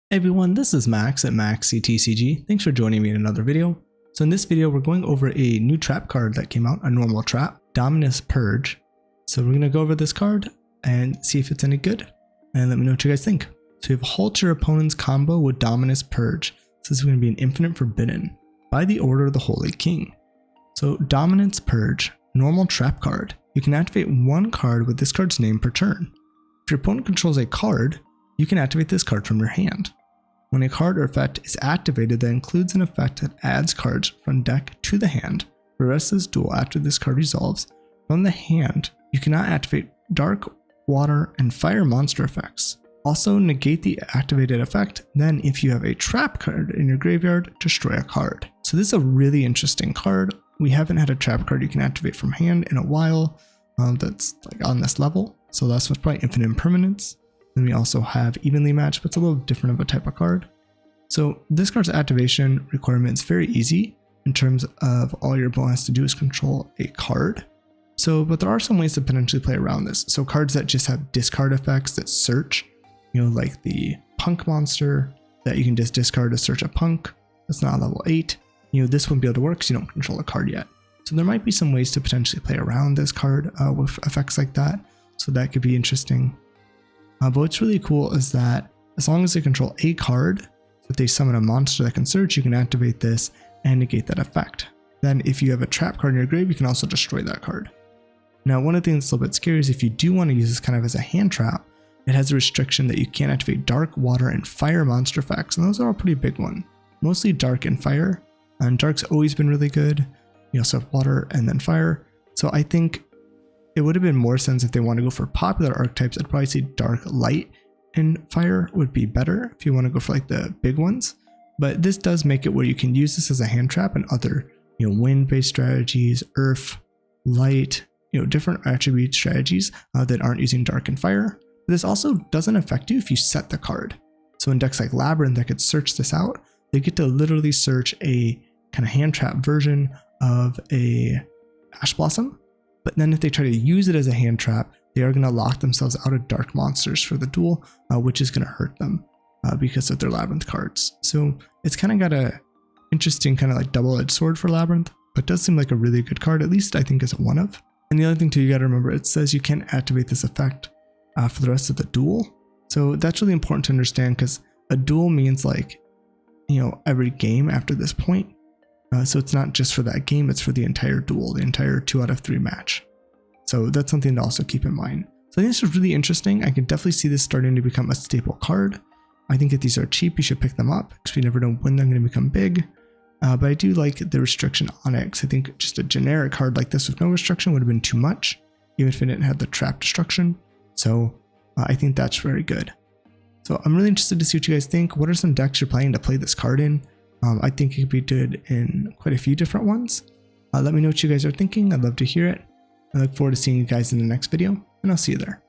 Hey everyone, this is Max at MaxCTCG. Thanks for joining me in another video. So in this video, we're going over a new trap card that came out, a normal trap, Dominus Purge. So we're going to go over this card and see if it's any good, and let me know what you guys think. So you have halt your opponent's combo with Dominus Purge. So this is going to be an infinite forbidden by the order of the Holy King. So Dominus Purge, normal trap card. You can activate one card with this card's name per turn. If your opponent controls a card, you can activate this card from your hand. When a card or effect is activated that includes an effect that adds cards from deck to the hand for the rest of this duel after this card resolves, from the hand, you cannot activate dark, water, and fire monster effects. Also negate the activated effect, then if you have a trap card in your graveyard, destroy a card. So this is a really interesting card. We haven't had a trap card you can activate from hand in a while that's like on this level. So that's what's probably infinite impermanence. Then we also have evenly matched, but it's a little different of a type of card. So this card's activation requirement is very easy in terms of all your opponent has to do is control a card. But there are some ways to potentially play around this. So cards that just have discard effects that search, like the punk monster that you can just discard to search a punk. That's not level 8. This wouldn't be able to work because you don't control a card yet. So there might be some ways to potentially play around this card with effects like that. So that could be interesting. But what's really cool is that as long as they control a card, so if they summon a monster that can search, you can activate this and negate that effect. Then if you have a trap card in your grave, you can also destroy that card. Now, one of the things that's a little bit scary is if you do want to use this kind of as a hand trap, it has a restriction that you can't activate dark, water, and fire monster effects, and those are all pretty big one. Mostly dark and fire, and dark's always been really good. You also have water and then fire. So I think it would have been more sense if they want to go for popular archetypes. I'd probably say dark, light, and fire would be better if you want to go for like the big ones. But this does make it where you can use this as a hand trap and other, wind-based strategies, earth, light, different attribute strategies that aren't using dark and fire. But this also doesn't affect you if you set the card. So in decks like Labrynth that could search this out, they get to literally search a kind of hand trap version of a Ash Blossom. But then if they try to use it as a hand trap, they are going to lock themselves out of dark monsters for the duel, which is going to hurt them because of their Labrynth cards. So it's kind of got a interesting kind of like double-edged sword for Labrynth, but it does seem like a really good card, at least I think is a one of. And the other thing too, you got to remember, it says you can't activate this effect for the rest of the duel. So that's really important to understand because a duel means like, every game after this point. So it's not just for that game, it's for the entire duel, the entire 2 out of 3 match. So that's something to also keep in mind. So I think this is really interesting. I can definitely see this starting to become a staple card. I think if these are cheap, you should pick them up because we never know when they're going to become big. But I do like the restriction on it because I think just a generic card like this with no restriction would have been too much, even if it didn't have the trap destruction. So I think that's very good. So I'm really interested to see what you guys think. What are some decks you're planning to play this card in? I think it could be good in quite a few different ones. Let me know what you guys are thinking. I'd love to hear it. I look forward to seeing you guys in the next video, and I'll see you there.